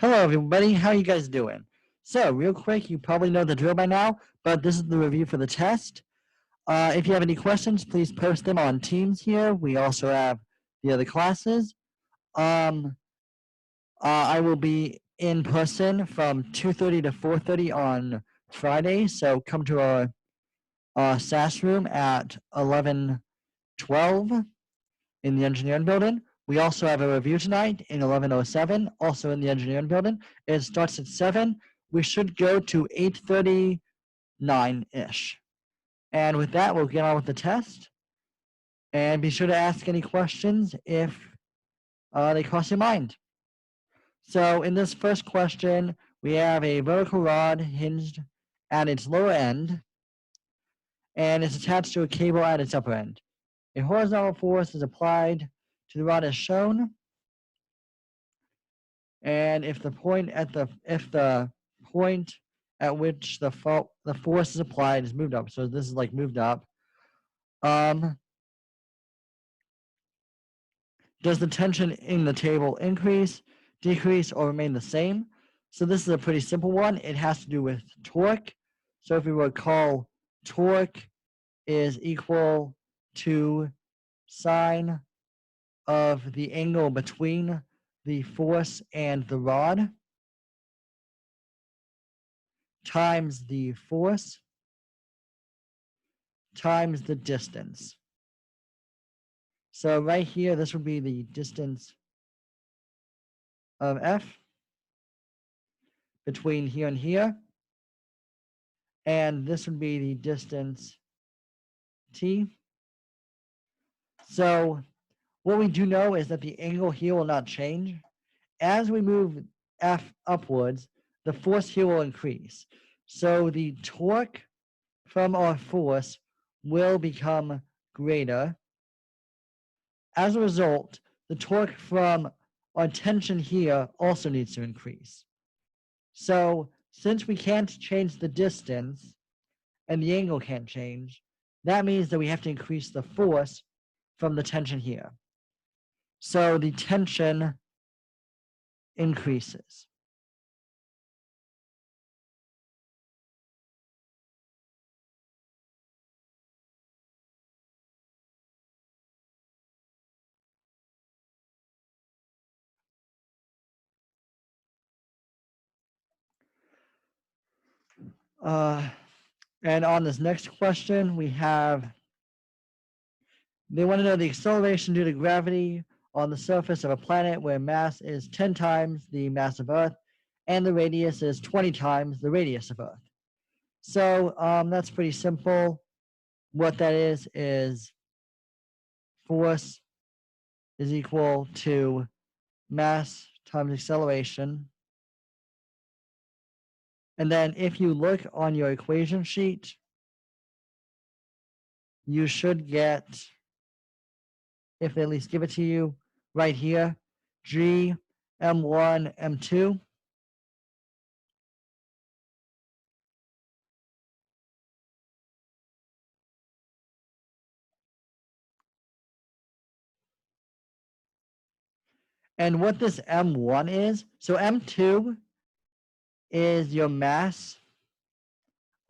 Hello, everybody. How are you guys doing? So, real quick, you probably know the drill by now, but this is the review for the test. If you have any questions, please post them on Teams here. We also have the other classes. I will be in person from 2:30 to 4:30 on Friday, so come to our SAS room at 11:12 in the engineering building. We also have a review tonight in 11:07, also in the engineering building. It starts at 7. We should go to 8:39-ish. And with that, we'll get on with the test. And be sure to ask any questions if they cross your mind. So in this first question, we have a vertical rod hinged at its lower end, and it's attached to a cable at its upper end. A horizontal force is applied to the rod as shown. And if the point at which the force is applied is moved up, so this is like moved up, does the tension in the table increase, decrease, or remain the same? So this is a pretty simple one. It has to do with torque. So if we recall, torque is equal to sine of the angle between the force and the rod times the force times the distance. So right here, this would be the distance of F between here and here. And this would be the distance T. So what we do know is that the angle here will not change. As we move F upwards, the force here will increase. So the torque from our force will become greater. As a result, the torque from our tension here also needs to increase. So since we can't change the distance and the angle can't change, that means that we have to increase the force from the tension here. So the tension increases. And on this next question, they want to know the acceleration due to gravity on the surface of a planet where mass is 10 times the mass of Earth and the radius is 20 times the radius of Earth. So that's pretty simple. What that is force is equal to mass times acceleration. And then if you look on your equation sheet, you should get, if they at least give it to you right here, G, M1, M2. And what this M1 is, so M2 is your mass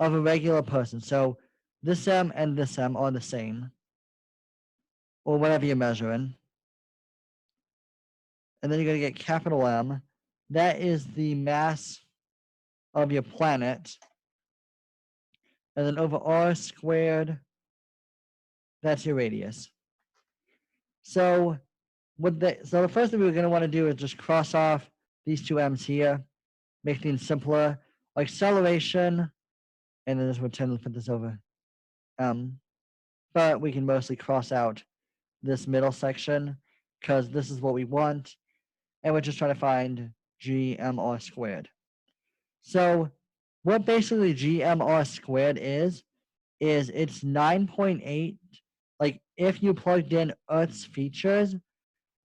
of a regular person. So this M and this M are the same, or whatever you're measuring. And then you're going to get capital M. That is the mass of your planet. And then over R squared, that's your radius. So the first thing we're going to want to do is just cross off these two M's here, make things simpler. Acceleration, and then this would tend to put this over M. But we can mostly cross out this middle section because this is what we want. And we're just trying to find GMR squared. So what basically GMR squared is it's 9.8. Like if you plugged in Earth's features,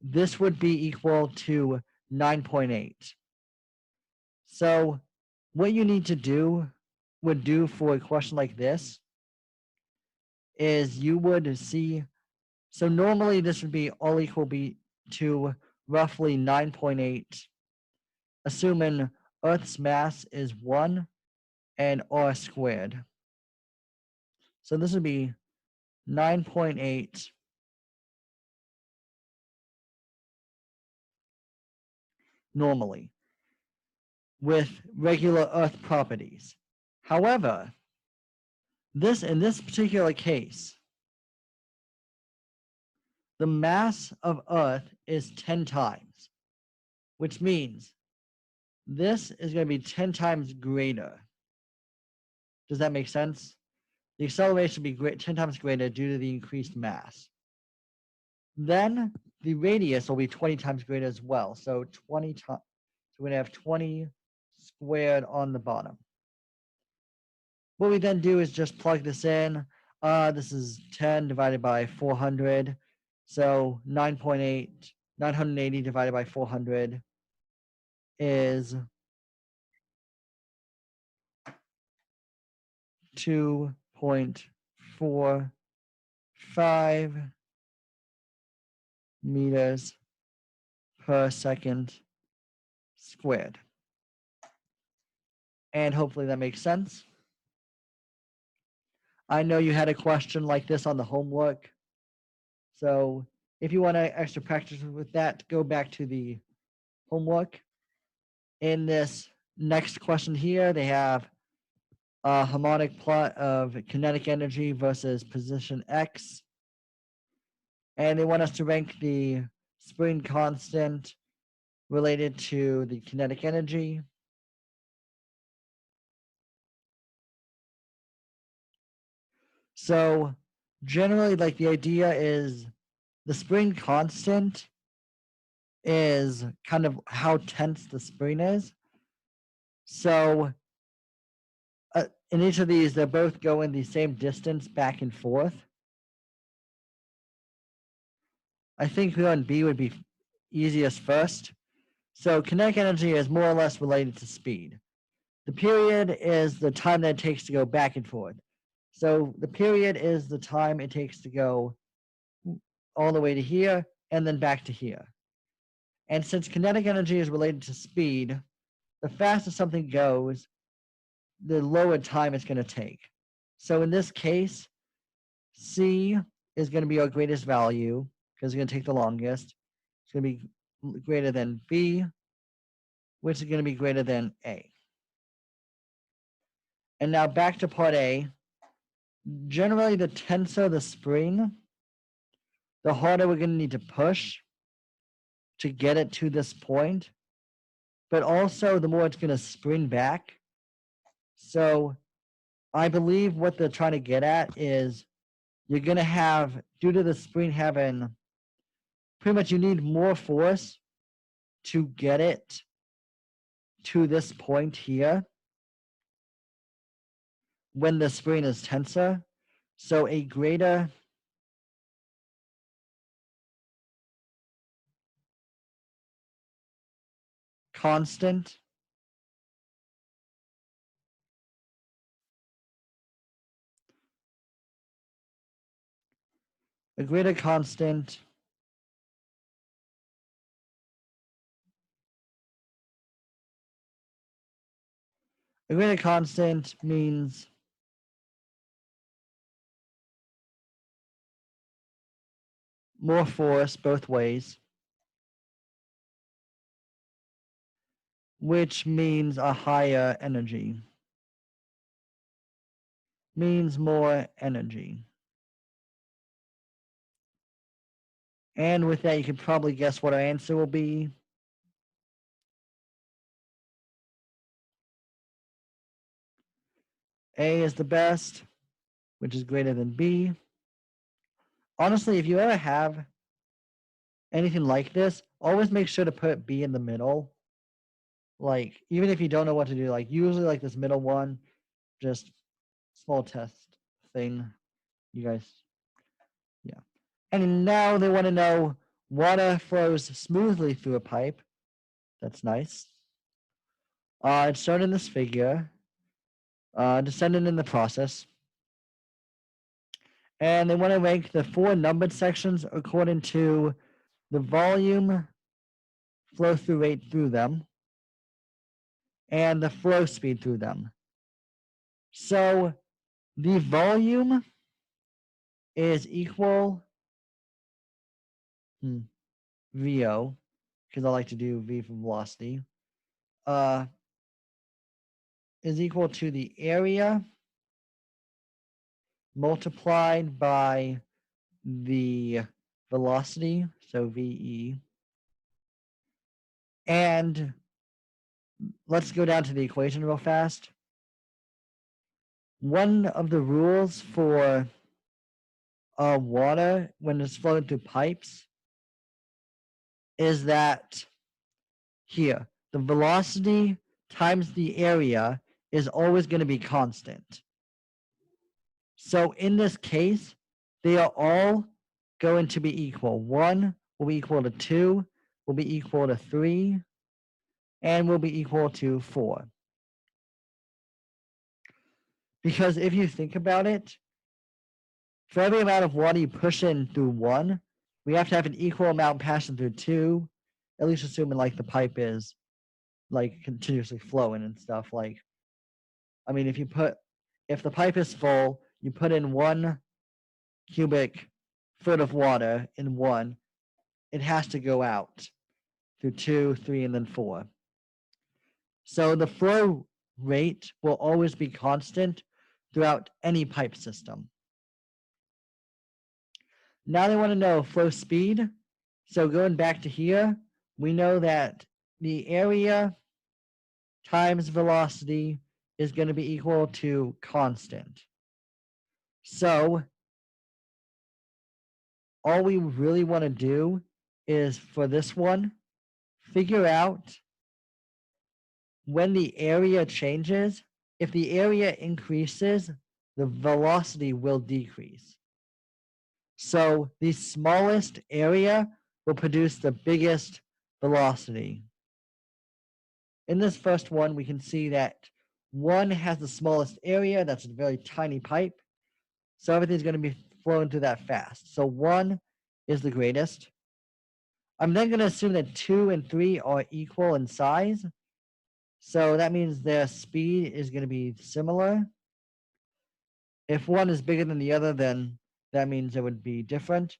this would be equal to 9.8. So what you need to do for a question like this is you would see, so normally this would be all equal to roughly 9.8 assuming Earth's mass is 1 and r squared. So this would be 9.8 normally with regular Earth properties. However, in this particular case, the mass of Earth is 10 times, which means this is going to be 10 times greater. Does that make sense? The acceleration will be 10 times greater due to the increased mass. Then the radius will be 20 times greater as well. So 20 times. So we're going to have 20 squared on the bottom. What we then do is just plug this in. This is 10 divided by 400. So 980 divided by 400 is 2.45 meters per second squared. And hopefully that makes sense. I know you had a question like this on the homework. So if you want to extra practice with that, go back to the homework. In this next question here, they have a harmonic plot of kinetic energy versus position X. And they want us to rank the spring constant related to the kinetic energy. So generally, like the idea is the spring constant is kind of how tense the spring is. So in each of these, they're both going the same distance back and forth. I think we on B would be easiest first. So kinetic energy is more or less related to speed. The period is the time that it takes to go back and forth. So the period is the time it takes to go all the way to here and then back to here. And since kinetic energy is related to speed, the faster something goes, the lower time it's going to take. So in this case, C is going to be our greatest value because it's going to take the longest. It's going to be greater than B, which is going to be greater than A. And now back to part A. Generally, the tenser the spring, the harder we're going to need to push to get it to this point, but also the more it's going to spring back. So I believe what they're trying to get at is you're going to have, due to the spring having, pretty much you need more force to get it to this point here when the spring is tenser. So a greater constant a greater constant a greater constant means more force both ways, which means a higher energy, means more energy. And with that, you can probably guess what our answer will be. A is the best, which is greater than B. Honestly, if you ever have anything like this, always make sure to put B in the middle. Like, even if you don't know what to do, like usually like this middle one, just small test thing. You guys, yeah. And now they want to know water flows smoothly through a pipe. That's nice. It's shown in this figure, descending in the process. And they want to rank the 4 numbered sections according to the volume flow through rate through them. and the flow speed through them. So the volume is equal VO, because I like to do V for velocity, is equal to the area multiplied by the velocity, so VE. And let's go down to the equation real fast. One of the rules for water when it's flowing through pipes is that here, the velocity times the area is always going to be constant. So in this case, they are all going to be equal. 1 will be equal to 2, will be equal to 3, and will be equal to 4. Because if you think about it, for every amount of water you push in through 1, we have to have an equal amount passing through 2, at least assuming like the pipe is like continuously flowing and stuff. Like, I mean, if the pipe is full, you put in 1 cubic foot of water in 1, it has to go out through 2, 3, and then 4. So the flow rate will always be constant throughout any pipe system. Now they want to know flow speed. So going back to here, we know that the area times velocity is going to be equal to constant. So all we really want to do is, for this one, figure out when the area changes. If the area increases, the velocity will decrease. So the smallest area will produce the biggest velocity. In this first one, we can see that 1 has the smallest area. That's a very tiny pipe. So everything's going to be flowing through that fast. So 1 is the greatest. I'm then going to assume that 2 and 3 are equal in size. So that means their speed is going to be similar. If 1 is bigger than the other, then that means it would be different.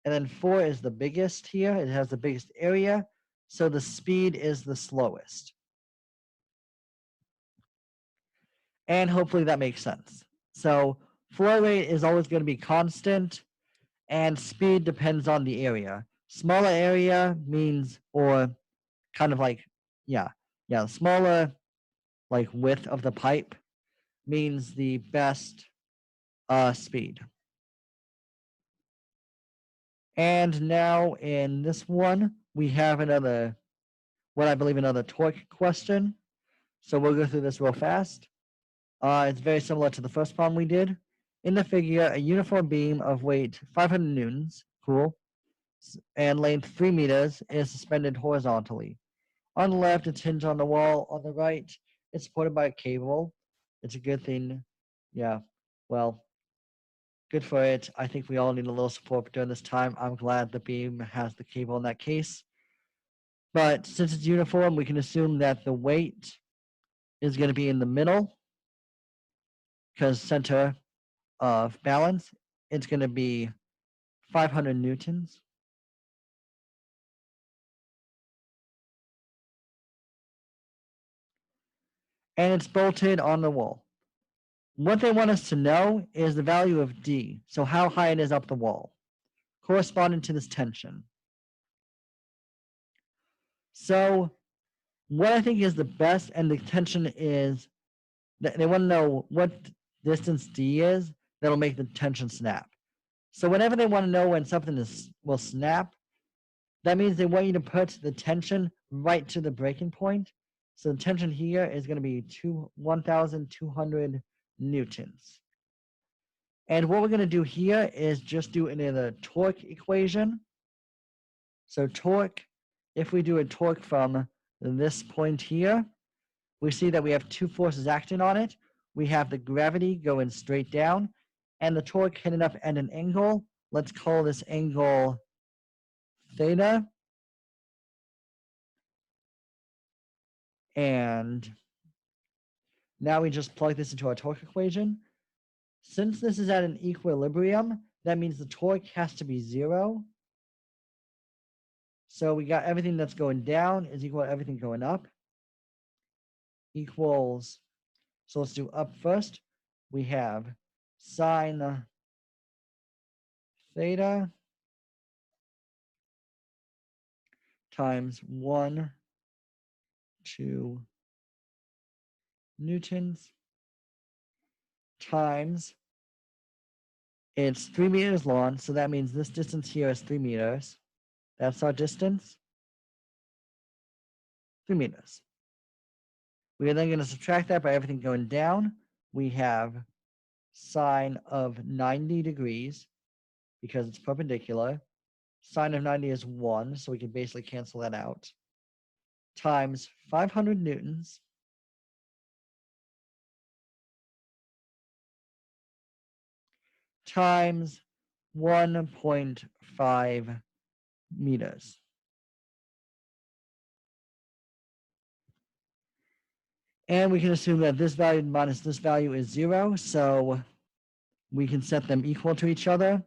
And then 4 is the biggest here. It has the biggest area. So the speed is the slowest. And hopefully that makes sense. So flow rate is always going to be constant, and speed depends on the area. Smaller area means, or kind of like, smaller like width of the pipe means the best speed. And now in this one, we have another torque question. So we'll go through this real fast. It's very similar to the first problem we did. In the figure, a uniform beam of weight 500 newtons, cool, and length 3 meters is suspended horizontally. On the left, it's hinged on the wall. On the right, it's supported by a cable. It's a good thing. Yeah, well, good for it. I think we all need a little support during this time. I'm glad the beam has the cable in that case. But since it's uniform, we can assume that the weight is going to be in the middle, because center of balance, it's going to be 500 newtons. And it's bolted on the wall. What they want us to know is the value of D, so how high it is up the wall, corresponding to this tension. So what I think is the best, and the tension is, they want to know what distance D is that'll make the tension snap. So whenever they want to know when something will snap, that means they want you to put the tension right to the breaking point. So the tension here is going to be 1,200 newtons. And what we're going to do here is just do another torque equation. So torque, if we do a torque from this point here, we see that we have 2 forces acting on it. We have the gravity going straight down, and the torque hitting up at an angle. Let's call this angle theta. And Now we just plug this into our torque equation. Since this is at an equilibrium, that means the torque has to be 0. So we got everything that's going down is equal to everything going up. Equals, so let's do up first. We have sine theta times 1, 2 newtons times, it's 3 meters long, so that means this distance here is 3 meters. That's our distance, 3 meters. We are then going to subtract that by everything going down. We have sine of 90 degrees because it's perpendicular. Sine of 90 is 1, so we can basically cancel that out. Times 500 newtons times 1.5 meters. And we can assume that this value minus this value is 0, so we can set them equal to each other.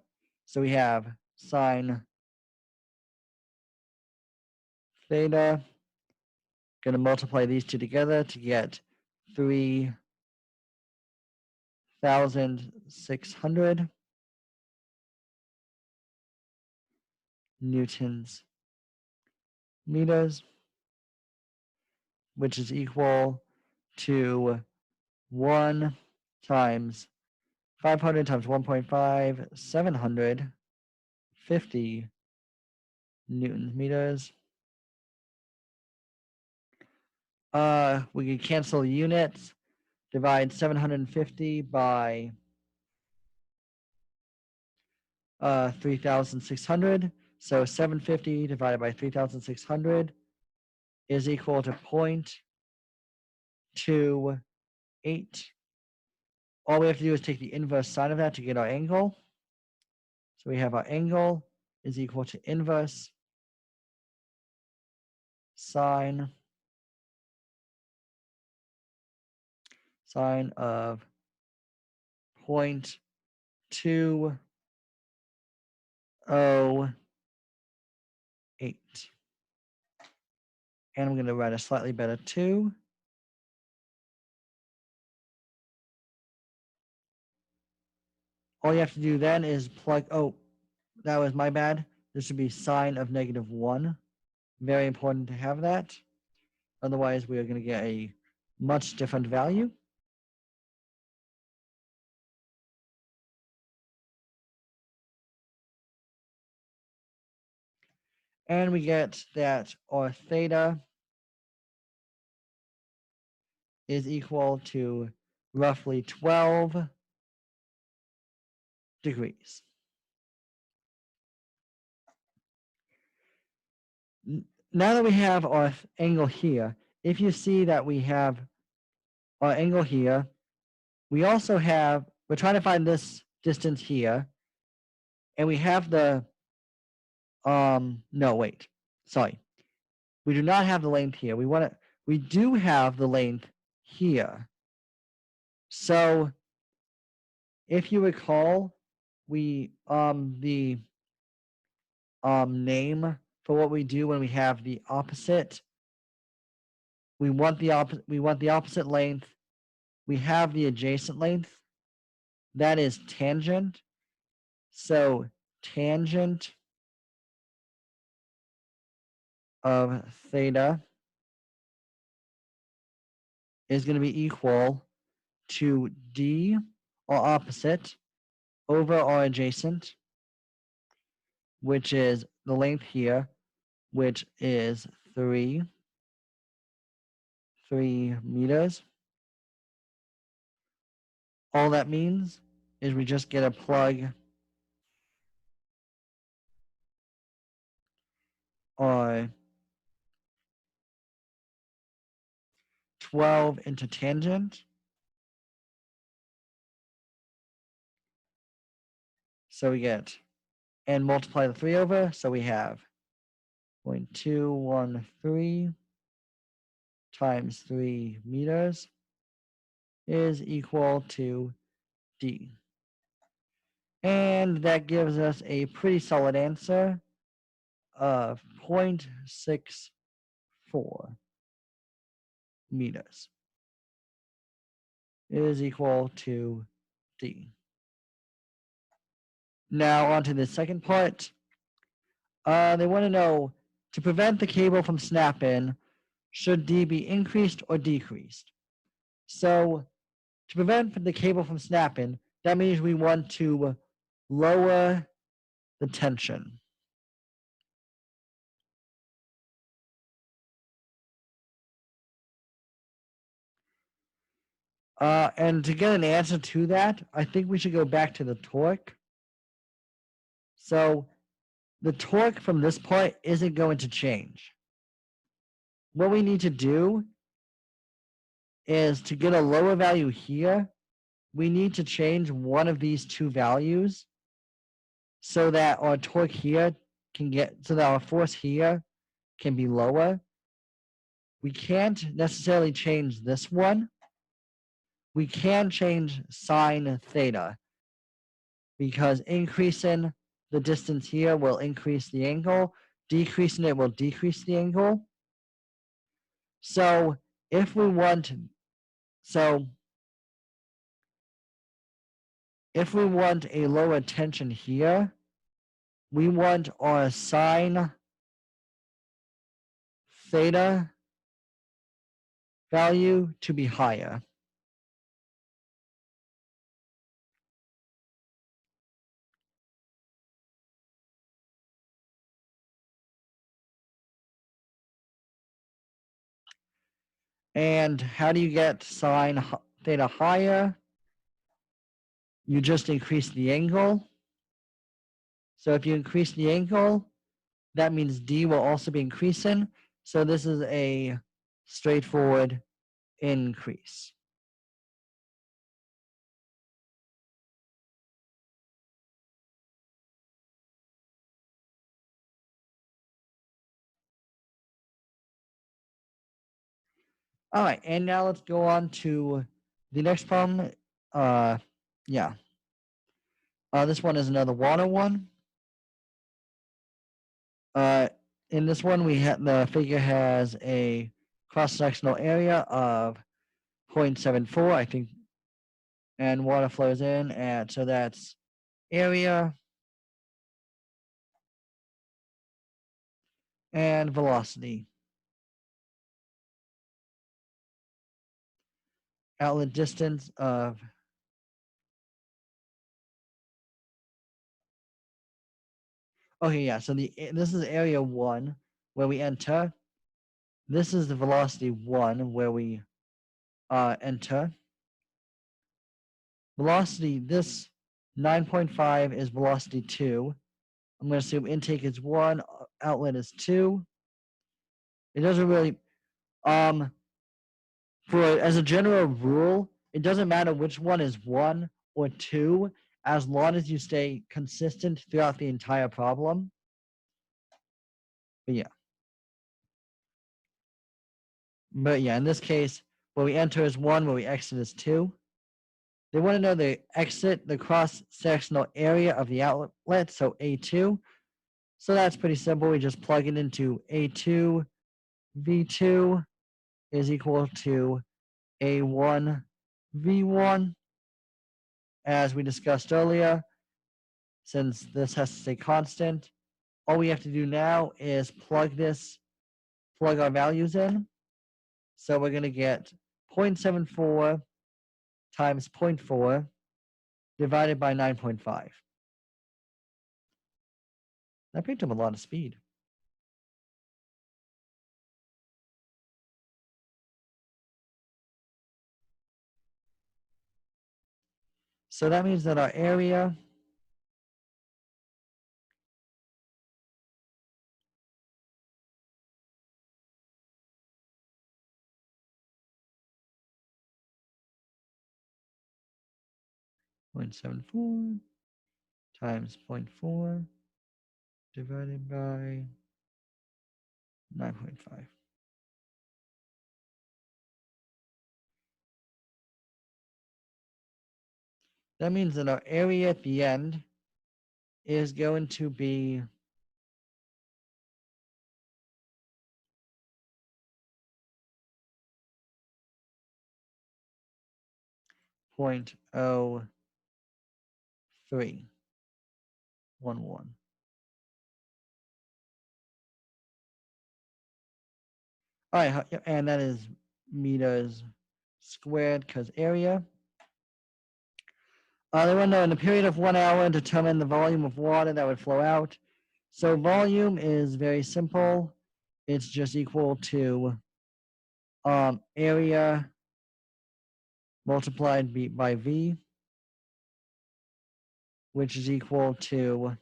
So we have sine theta, going to multiply these two together to get 3,600 newtons meters, which is equal to 1 times 500 times 1.5, 750 newton meters. We can cancel units, divide 750 by 3,600. So 750 divided by 3,600 is equal to 0.28. All we have to do is take the inverse sine of that to get our angle. So we have our angle is equal to inverse sine of 0.208. And I'm going to write a slightly better 2. All you have to do then is plug, oh, that was my bad. This should be sine of -1. Very important to have that. Otherwise, we are going to get a much different value. And we get that our theta is equal to roughly 12 degrees. Now that we have our angle here, if you see that we have our angle here, we also have, we're trying to find this distance here, and we have the, no, wait, sorry. We do not have the length here. We do have the length here. So if you recall, we, the name for what we do when we have the opposite, we want the opposite length. We have the adjacent length. That is tangent. So tangent of theta is going to be equal to d, or opposite, over our adjacent, which is the length here, which is 3 meters. All that means is we just get to plug our 12 into tangent. So we get, and multiply the 3 over, so we have 0.213 times 3 meters is equal to D. And that gives us a pretty solid answer of 0.64 meters is equal to D. Now on to the second part. They want to know, to prevent the cable from snapping, should D be increased or decreased? So to prevent the cable from snapping, that means we want to lower the tension. And to get an answer to that, I think we should go back to the torque. So the torque from this part isn't going to change. What we need to do is, to get a lower value here, we need to change one of these two values so that our torque here so that our force here can be lower. We can't necessarily change this one. We can change sine theta, because increasing the distance here will increase the angle, decreasing it will decrease the angle. So if we want a lower tension here, we want our sine theta value to be higher. And how do you get sine theta higher? You just increase the angle. So if you increase the angle, that means D will also be increasing. So this is a straightforward increase. All right, and now let's go on to the next problem. This one is another water one. In this one, the figure has a cross-sectional area of 0.74, I think, and water flows in at, so that's area and velocity. Outlet distance of okay, yeah. So this is area 1 where we enter. This is the velocity 1 where we enter. Velocity, this 9.5 is velocity 2. I'm going to assume intake is 1, outlet is 2. It doesn't really as a general rule, it doesn't matter which one is 1 or 2 as long as you stay consistent throughout the entire problem. But yeah, in this case, where we enter is 1, where we exit is 2. They want to know the cross-sectional area of the outlet, so A2. So that's pretty simple. We just plug it into A2, V2 is equal to A1, V1. As we discussed earlier, since this has to stay constant, all we have to do now is plug our values in. So we're going to get 0.74 times 0.4 divided by 9.5. That picked up a lot of speed. So that means that our area .74 times 0.4 divided by 9.5. That means that our area at the end is going to be 0.0311. All right, and that is meters squared because area. They want to know in a period of 1 hour, determine the volume of water that would flow out. So volume is very simple. It's just equal to area multiplied by V, which is equal to,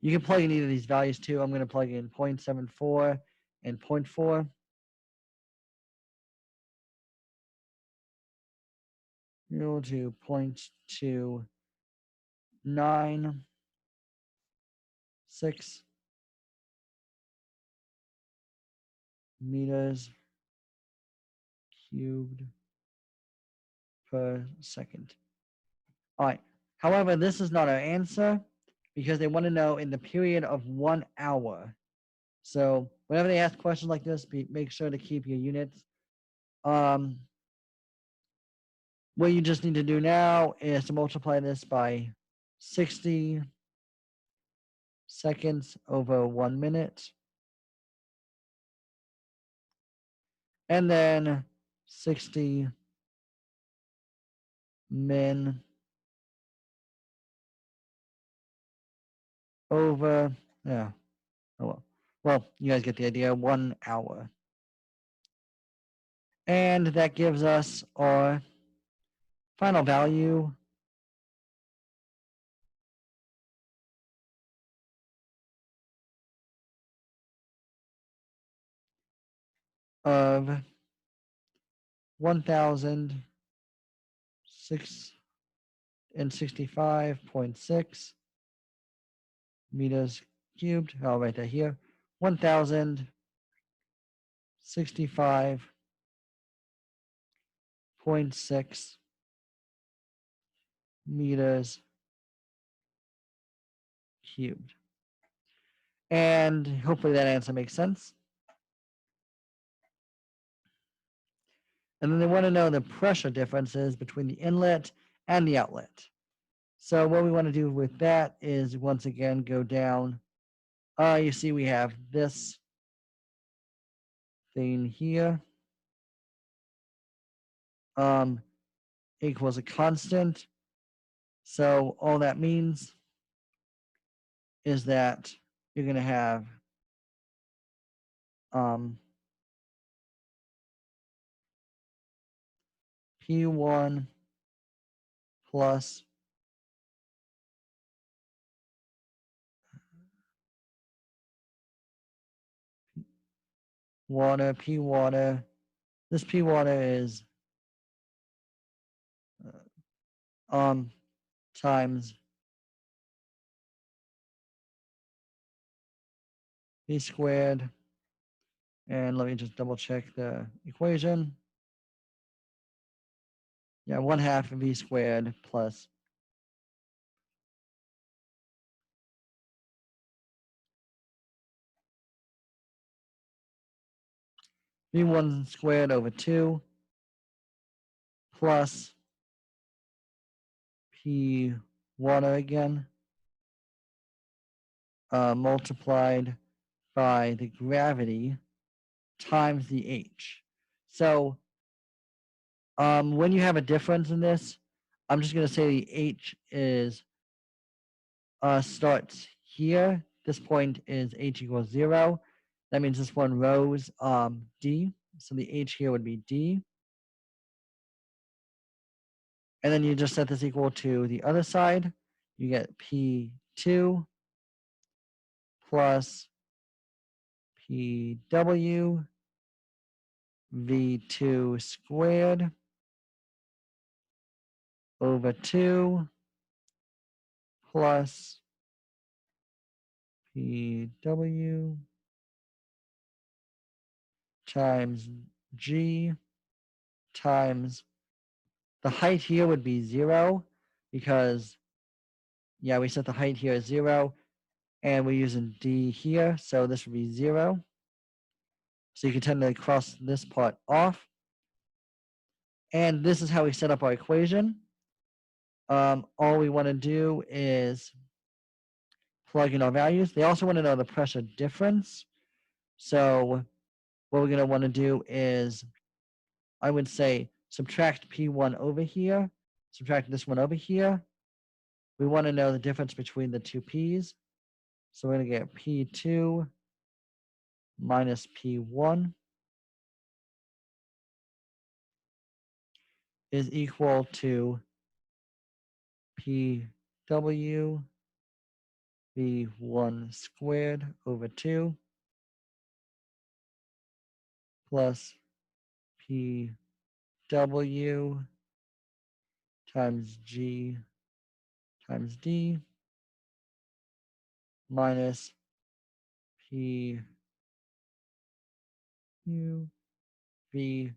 you can plug in either of these values too. I'm going to plug in 0.74 and 0.4. Equal to 0.296 meters cubed per second. All right. However, this is not our answer because they want to know in the period of 1 hour. So whenever they ask questions like this, make sure to keep your units. What you just need to do now is to multiply this by 60 seconds over 1 minute. And then 60 min over, yeah, oh well. Well, you guys get the idea, 1 hour. And that gives us our final value of 1,065.6 meters cubed. I'll write that here. 1,065.6 meters cubed. And hopefully that answer makes sense. And then they want to know the pressure differences between the inlet and the outlet. So what we want to do with that is once again go down. You see we have this thing here equals a constant. So all that means is that you're going to have P1 plus water, P water. This P water is times V squared. And let me just double check the equation. Yeah, 1/2 V squared plus V1 squared over 2 plus P water again multiplied by the gravity times the H. So when you have a difference in this, I'm just going to say the H is starts here. This point is H equals 0. That means this one rose D. So the H here would be D. And then you just set this equal to the other side. You get P2 plus PW V2 squared over 2 plus PW times G times the height here would be 0 because, yeah, we set the height here as 0 and we're using D here, so this would be 0. So you can technically cross this part off. And this is how we set up our equation. All we want to do is plug in our values. They also want to know the pressure difference. So what we're going to want to do is, I would say, subtract P1 over here, subtract this one over here. We want to know the difference between the two P's. So we're going to get P2 minus P1 is equal to PW V1 squared over 2 plus PW times G times D minus PU V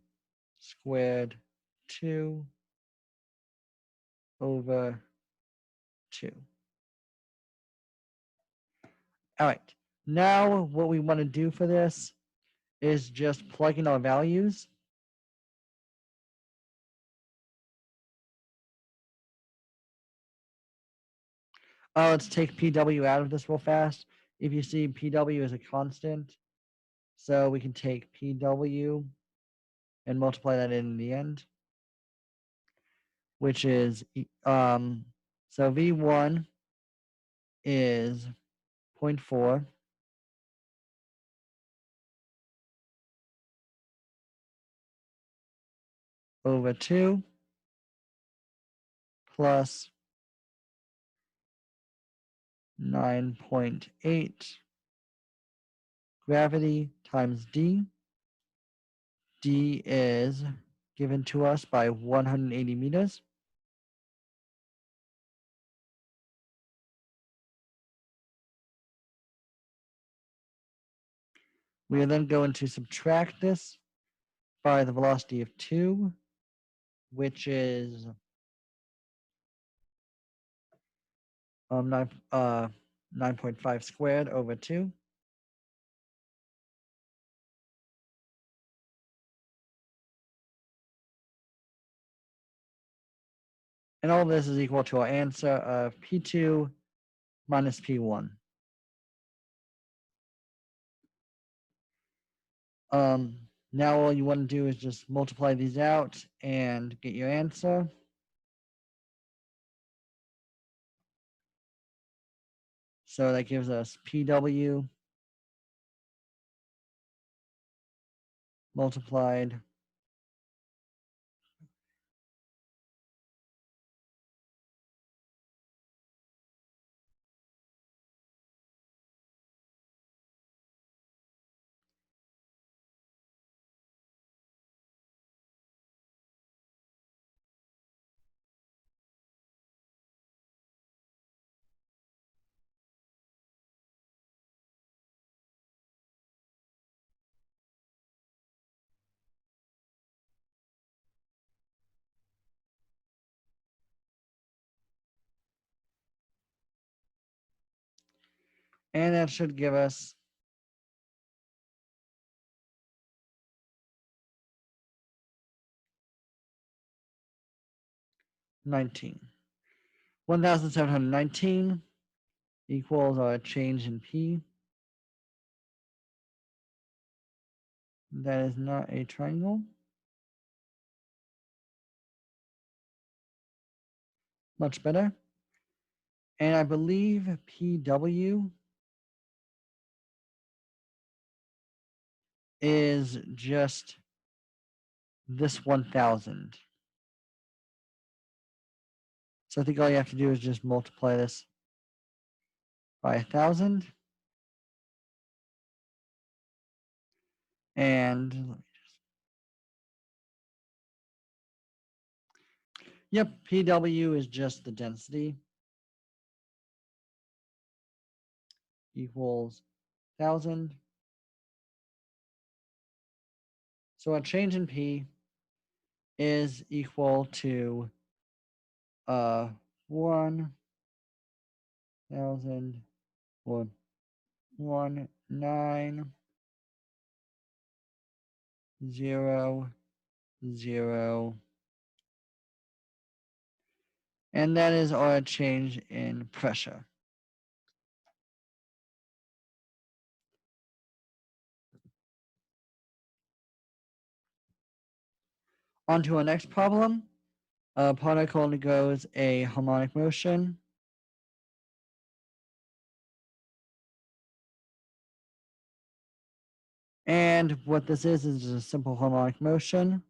squared 2 over 2. All right, now what we want to do for this is just plug in our values. Let's take PW out of this real fast. If you see, PW is a constant, so we can take PW and multiply that in the end, which is, so V1 is 0.4 over 2 plus 9.8 gravity times D. D is given to us by 180 meters. We are then going to subtract this by the velocity of 2, which is 9.5 squared over 2. And all this is equal to our answer of P2 minus P1. Now all you want to do is just multiply these out and get your answer. So that gives us PW multiplied and that should give us 19. 1,719 equals our change in P. That is not a triangle. Much better. And I believe PW is just this 1,000. So I think all you have to do is just multiply this by 1,000. And yep, PW is just the density equals 1,000. So our change in P is equal to 1,000 or 1,900, and that is our change in pressure. On to our next problem. A particle undergoes a harmonic motion. And what this is a simple harmonic motion.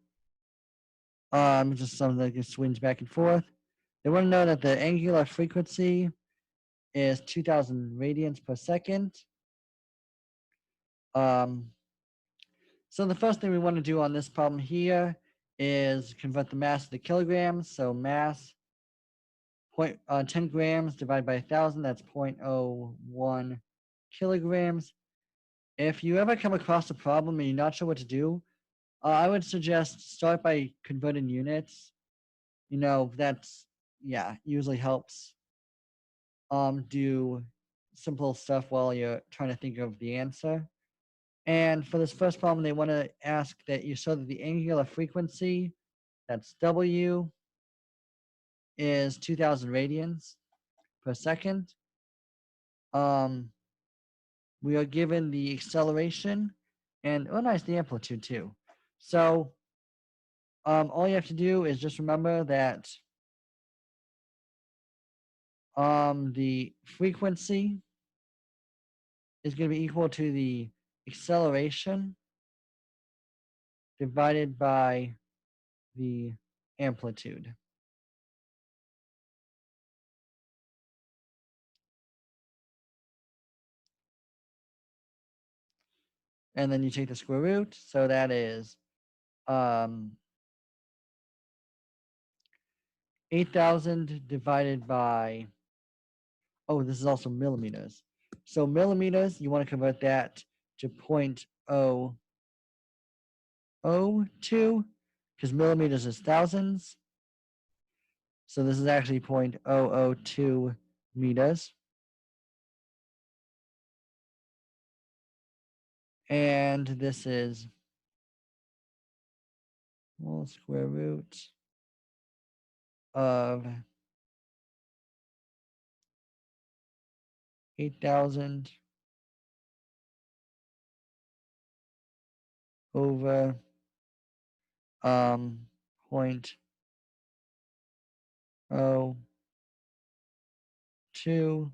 Just something that just swings back and forth. They want to know that the angular frequency is 2,000 radians per second. So the first thing we want to do on this problem here is convert the mass to kilograms. So mass, 10 grams divided by 1,000, that's 0.01 kilograms. If you ever come across a problem and you're not sure what to do, I would suggest start by converting units. That's, usually helps do simple stuff while you're trying to think of the answer. And for this first problem, they want to ask that you show that the angular frequency, that's W, is 2,000 radians per second. We are given the acceleration and, oh nice, the amplitude too. So all you have to do is just remember that the frequency is going to be equal to the acceleration divided by the amplitude. And then you take the square root, so that is 8,000 divided by, oh, this is also millimeters. So millimeters, you want to convert that to 0.002, because millimeters is thousands. So this is actually 0.002 meters. And this is, well, square root of 8,000 over 0.02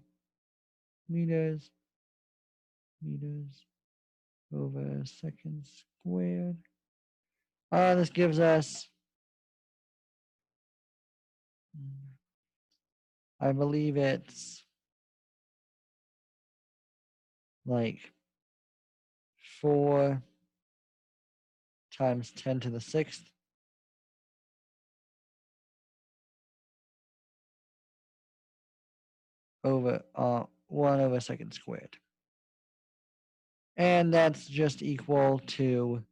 meters over seconds squared. This gives us, I believe it's like 4 times 10 to the 6th over 1 over second squared. And that's just equal to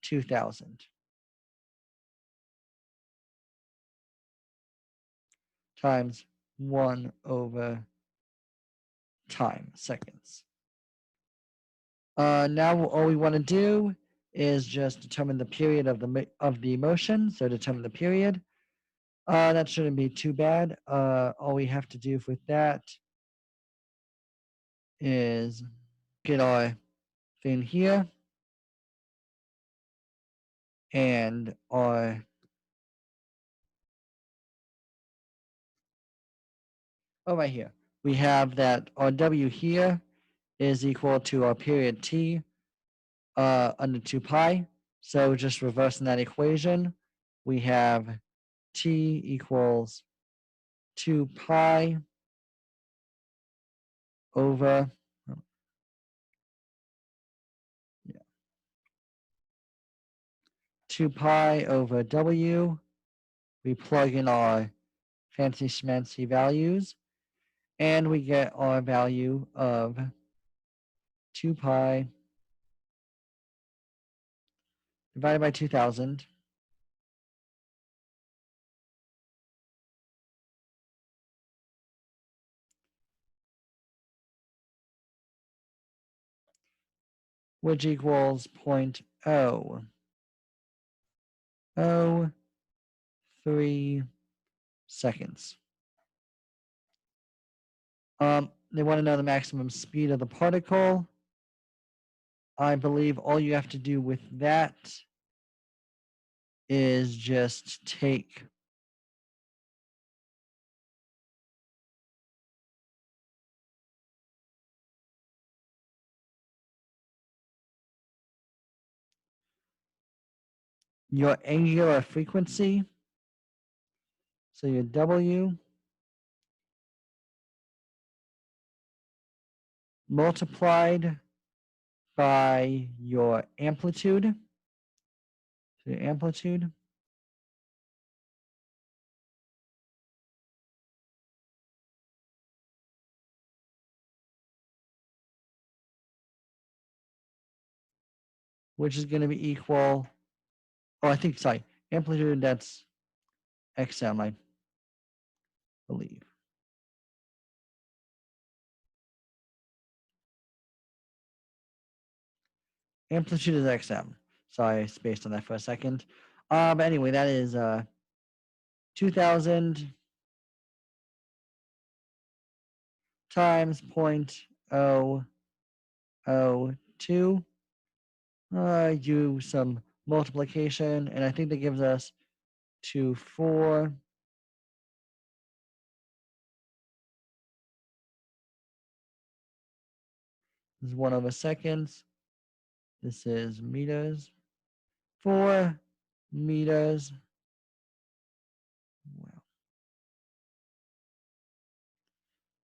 2,000 times 1 over time, seconds. Now all we want to do is just determine the period of the motion. So determine the period. That shouldn't be too bad. All we have to do with that is get our thing here and our right here. We have that our W here is equal to our period T under 2 pi. So just reversing that equation, we have T equals 2 pi over 2 pi over W. We plug in our fancy schmancy values, and we get our value of 2 pi divided by 2,000 which equals 0.003 seconds. They want to know the maximum speed of the particle. I believe all you have to do with that is just take your angular frequency, so your W, multiplied by your amplitude, so your amplitude, which is going to be equal, amplitude, that's XM, I believe. Amplitude is XM. Sorry, I spaced on that for a second. But anyway, that is 2,000 times 0.002. Do some multiplication, and I think that gives us 4. This is 1 over seconds. This is meters. 4 meters. Wow.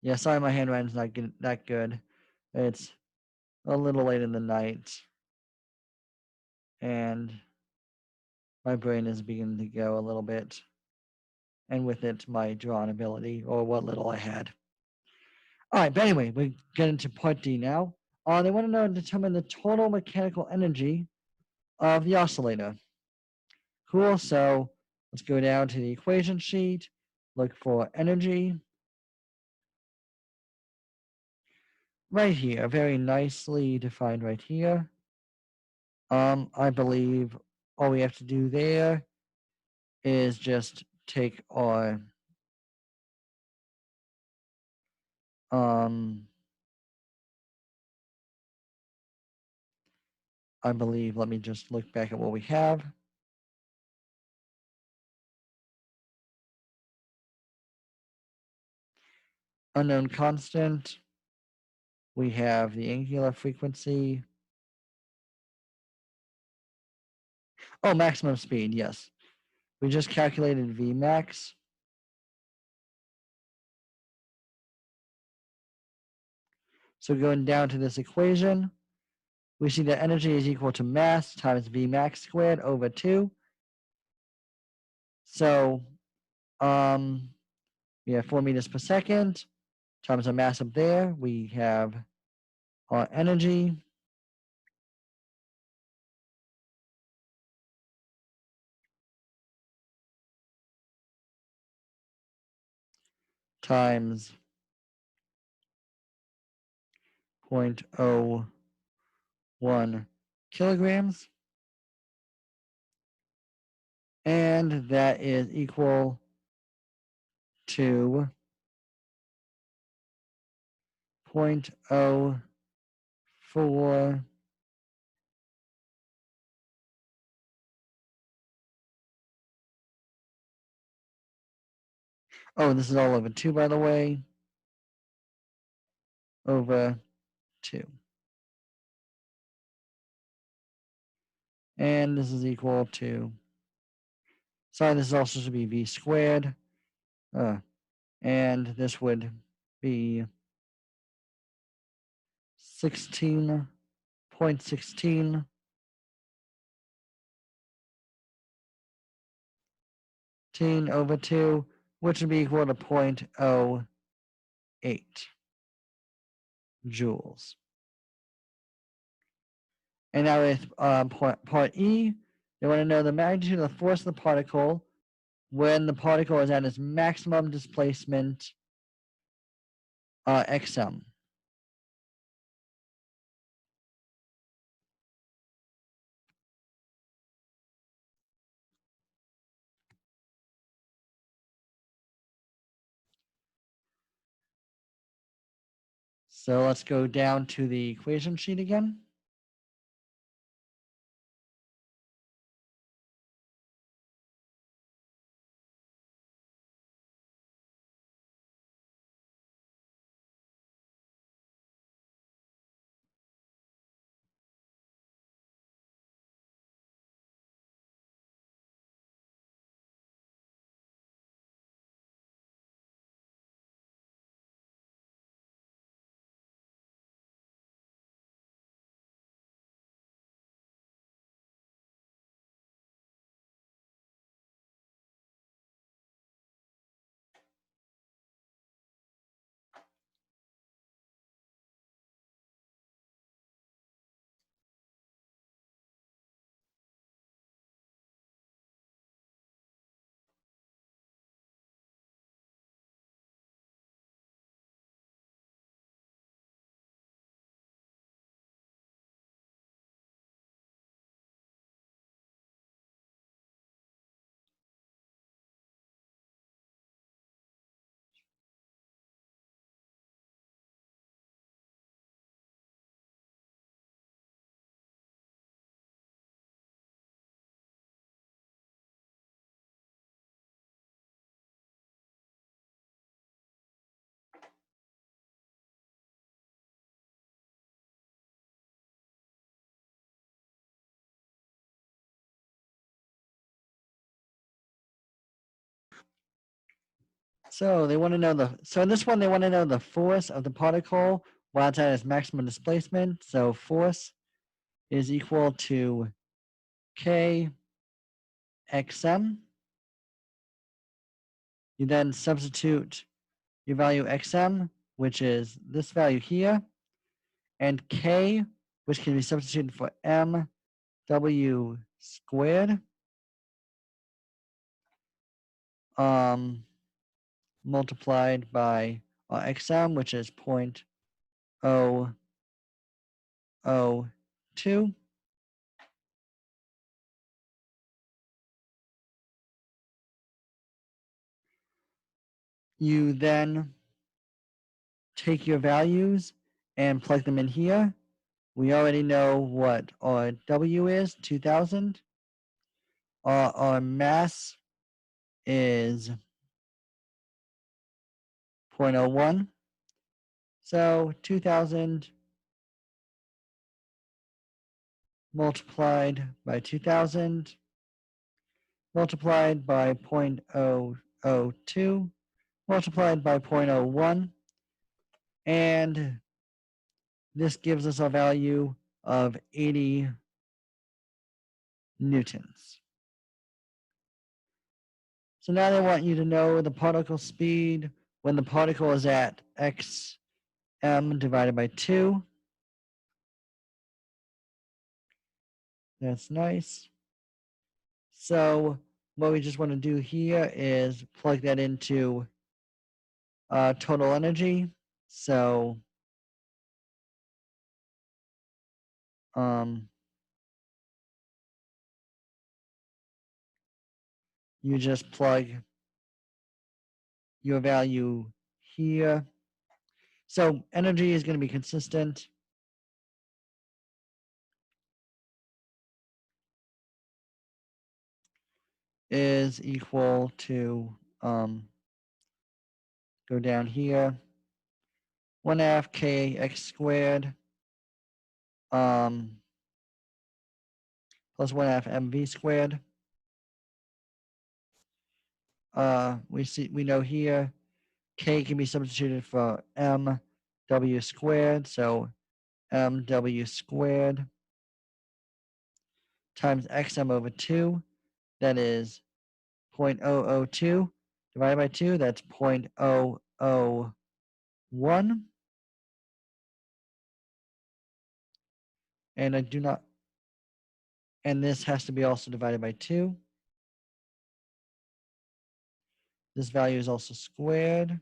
Yeah, sorry, my handwriting's not that good. It's a little late in the night, and my brain is beginning to go a little bit, and with it, my drawing ability, or what little I had. All right, but anyway, we get into part D now. They want to know and determine the total mechanical energy of the oscillator. Cool, so let's go down to the equation sheet, look for energy. Right here, very nicely defined right here. I believe all we have to do there is just take our I believe, let me just look back at what we have. Unknown constant. We have the angular frequency. Oh, maximum speed, yes. We just calculated Vmax. So going down to this equation, we see that energy is equal to mass times Vmax squared over 2. So we have 4 meters per second times our mass up there. We have our energy times 0.01 kilograms. And that is equal to 0.04 Oh, this is all over 2, by the way. Over 2. And this is equal to, sorry, this also should be V squared. And this would be 16.16 over 2, which would be equal to 0.08 joules. And now with part E, they want to know the magnitude of the force of the particle when the particle is at its maximum displacement, xm. So let's go down to the equation sheet again. So they want to know so in this one, they want to know the force of the particle while it's at its maximum displacement. So force is equal to K xm. You then substitute your value xm, which is this value here, and K, which can be substituted for mw squared, multiplied by xm, which is 0.002. You then take your values and plug them in here. We already know what our W is, 2000. Our mass is 0.01. So 2000 multiplied by 2000 multiplied by 0.002 multiplied by 0.01. And this gives us a value of 80 newtons. So now they want you to know the particle speed when the particle is at xm divided by 2. That's nice. So what we just want to do here is plug that into total energy. So you just plug your value here. So energy is going to be consistent. Is equal to, go down here, 1/2 kx squared plus 1/2 mv squared. We know here k can be substituted for mw squared, so mw squared times xm over 2, that is 0.002 divided by 2, that's 0.001. And and this has to be also divided by 2. This value is also squared,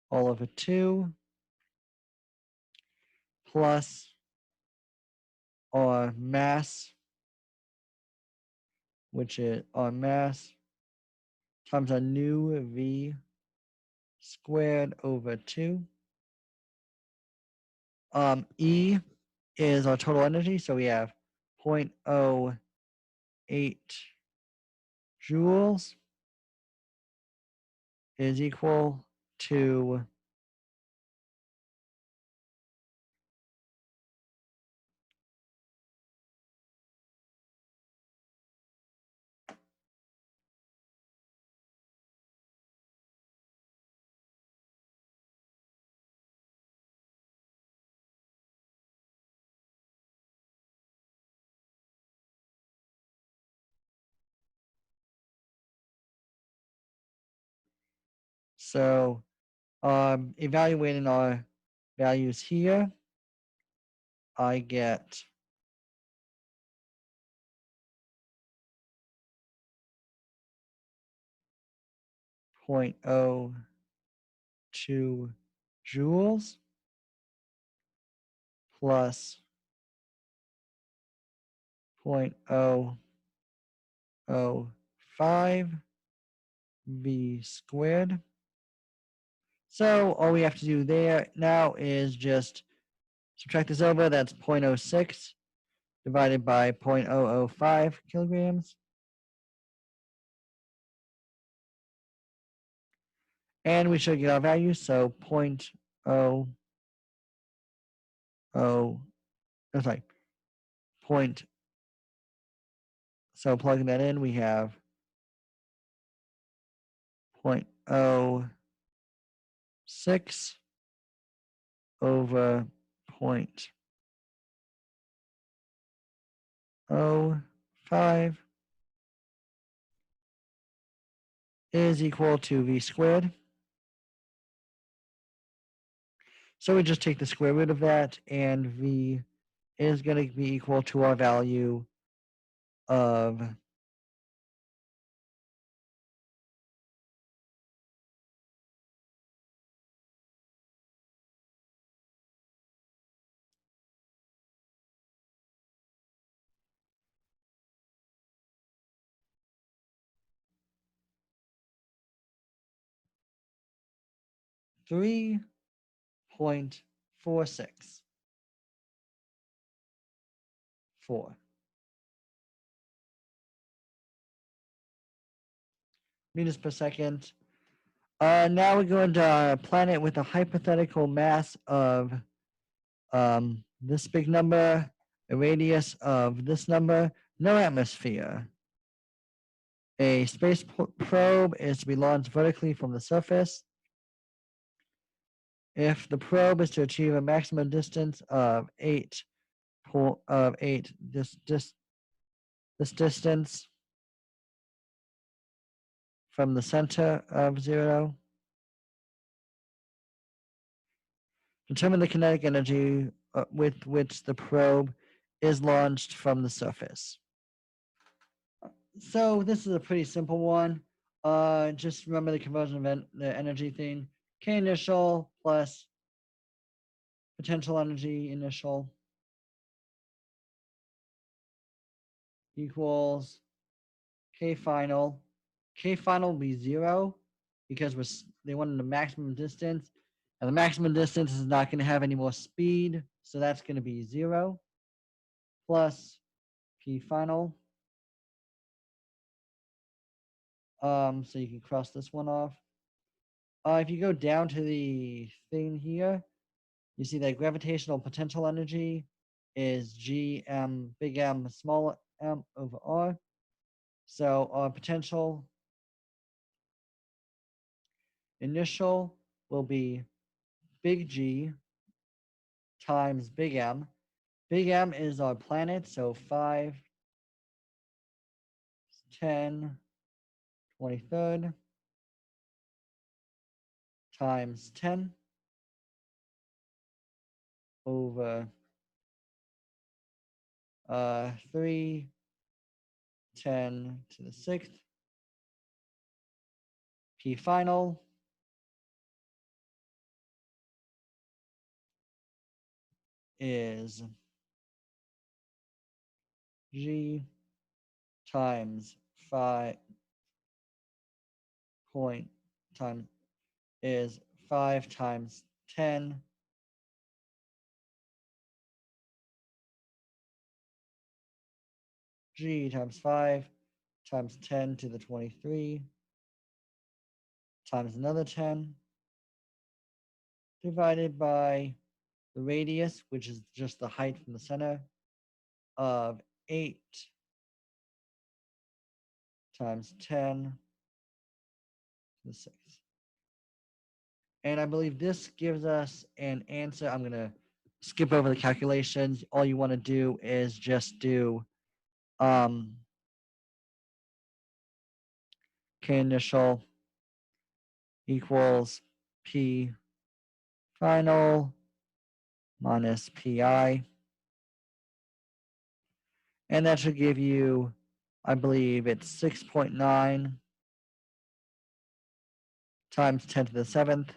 all over 2, plus our mass, which is our mass times our new v squared over 2. E is our total energy, so we have 0.08 joules is equal to so evaluating our values here, I get 0.02 joules plus 0.005 V squared. So all we have to do there now is just subtract this over. That's 0.06 divided by 0.005 kilograms. And we should get our value. So 0.0, sorry, point. So plugging that in, we have 0.06 over 0.05 is equal to V squared. So we just take the square root of that, and V is going to be equal to our value of 3.464 meters per second. Now we're going to a planet with a hypothetical mass of this big number, a radius of this number, no atmosphere. A space probe is to be launched vertically from the surface. If the probe is to achieve a maximum distance of 8 this distance from the center of 0, determine the kinetic energy with which the probe is launched from the surface. So this is a pretty simple one. Just remember the conversion of the energy thing. K initial plus potential energy initial equals K final. K final will be 0 because they wanted the maximum distance. And the maximum distance is not going to have any more speed. So that's going to be 0 plus P final. So you can cross this one off. If you go down to the thing here, you see that gravitational potential energy is Gm big M small m over R. So our potential initial will be big G times big M. Big M is our planet, so 5, 10, 23rd times 10 over 3, 10 to the 6th. P final is G times 5 point times is 5 times 10 G times 5 times 10 to the 23 times another 10 divided by the radius, which is just the height from the center, of 8 times 10 to the 6. And I believe this gives us an answer. I'm going to skip over the calculations. All you want to do is just do K initial equals P final minus PI. And that should give you, I believe it's 6.9 times 10 to the 7th.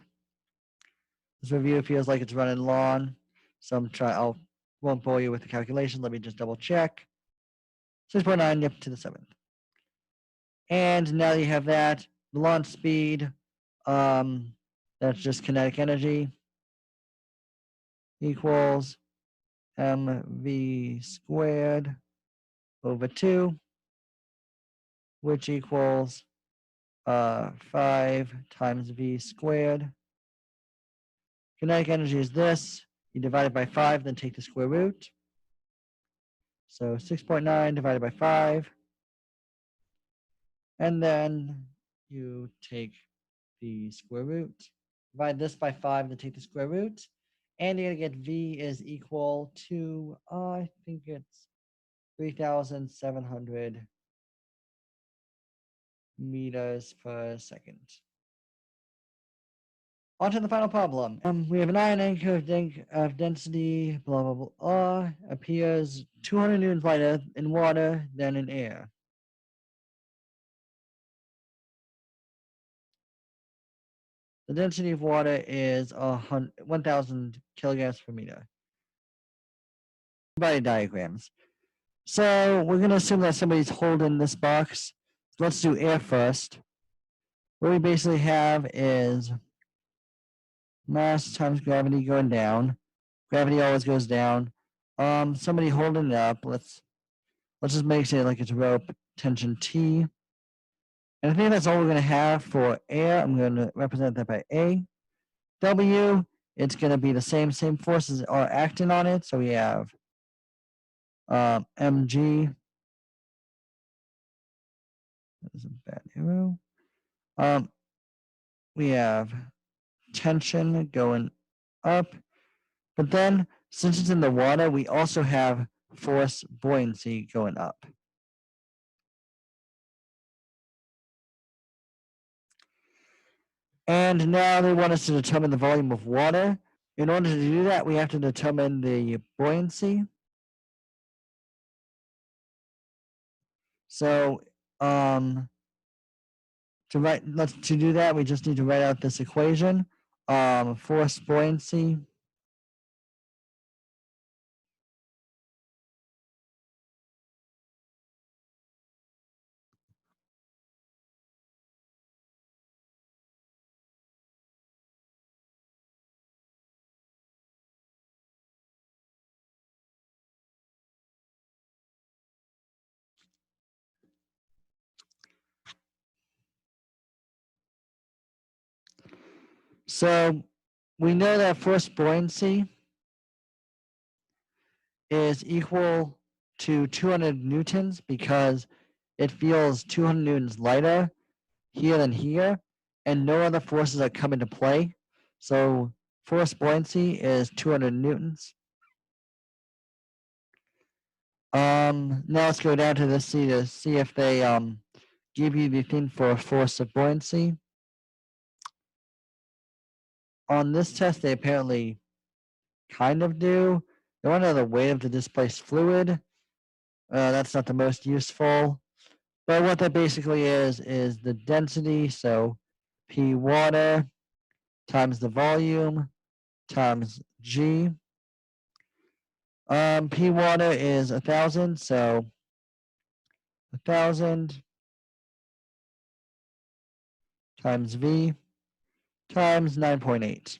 This review feels like it's running long, so I won't bore you with the calculation. Let me just double check. 6.9 yep, to the 7th. And now that you have that, the launch speed, that's just kinetic energy, equals mv squared over 2, which equals 5 times v squared. Kinetic energy is this. You divide it by 5, then take the square root. So 6.9 divided by 5. And then you take the square root. Divide this by 5, then take the square root. And you're going to get V is equal to, I think it's 3,700 meters per second. On to the final problem. We have an ion anchor of density, blah, blah, blah, appears 200 newtons lighter in water than in air. The density of water is 1,000 kilograms per meter. Body diagrams. So we're going to assume that somebody's holding this box. Let's do air first. What we basically have is mass times gravity going down. Gravity always goes down. Somebody holding it up. Let's just make it like it's rope, tension T. And I think that's all we're going to have for air. I'm going to represent that by A. W, it's going to be the same forces are acting on it. So we have mg. That is a bad arrow. We have tension going up. But then, since it's in the water, we also have force buoyancy going up. And now they want us to determine the volume of water. In order to do that, we have to determine the buoyancy. So to do that, we just need to write out this equation. Force buoyancy So we know that force buoyancy is equal to 200 newtons because it feels 200 newtons lighter here than here, and no other forces are coming to play. So force buoyancy is 200 newtons. Now let's go down to the C to see if they give you the thing for force of buoyancy. On this test, they apparently kind of do. They want to know the weight of the displaced fluid. That's not the most useful. But what that basically is the density. So P water times the volume times G. P water is 1,000. So 1,000 times V times 9.8.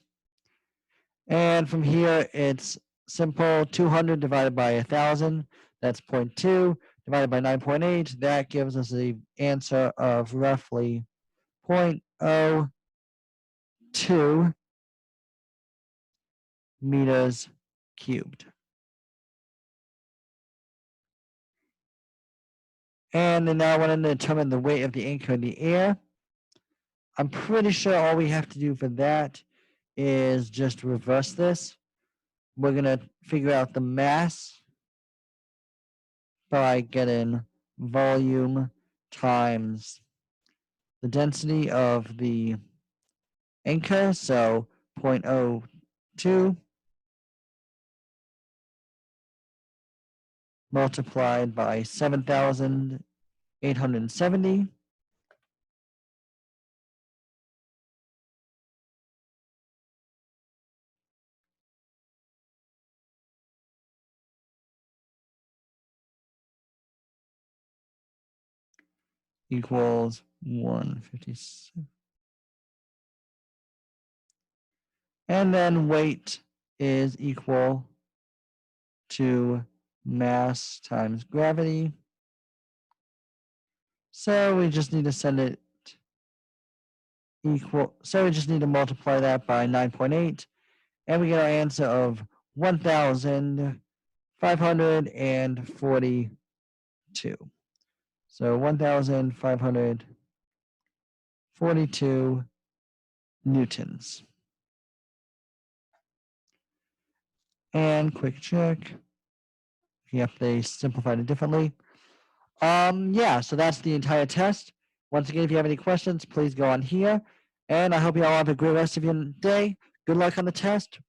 And from here, it's simple. 200 divided by 1,000, that's 0.2, divided by 9.8. That gives us the answer of roughly 0.02 meters cubed. And then now I want to determine the weight of the anchor in the air. I'm pretty sure all we have to do for that is just reverse this. We're going to figure out the mass by getting volume times the density of the anchor, so 0.02 multiplied by 7,870 equals 157. And then weight is equal to mass times gravity. So we just need to send it equal. So we just need to multiply that by 9.8. And we get our answer of 1,542. So 1,542 newtons. And quick check. Yep, they simplified it differently. Yeah, so that's the entire test. Once again, if you have any questions, please go on here. And I hope you all have a great rest of your day. Good luck on the test.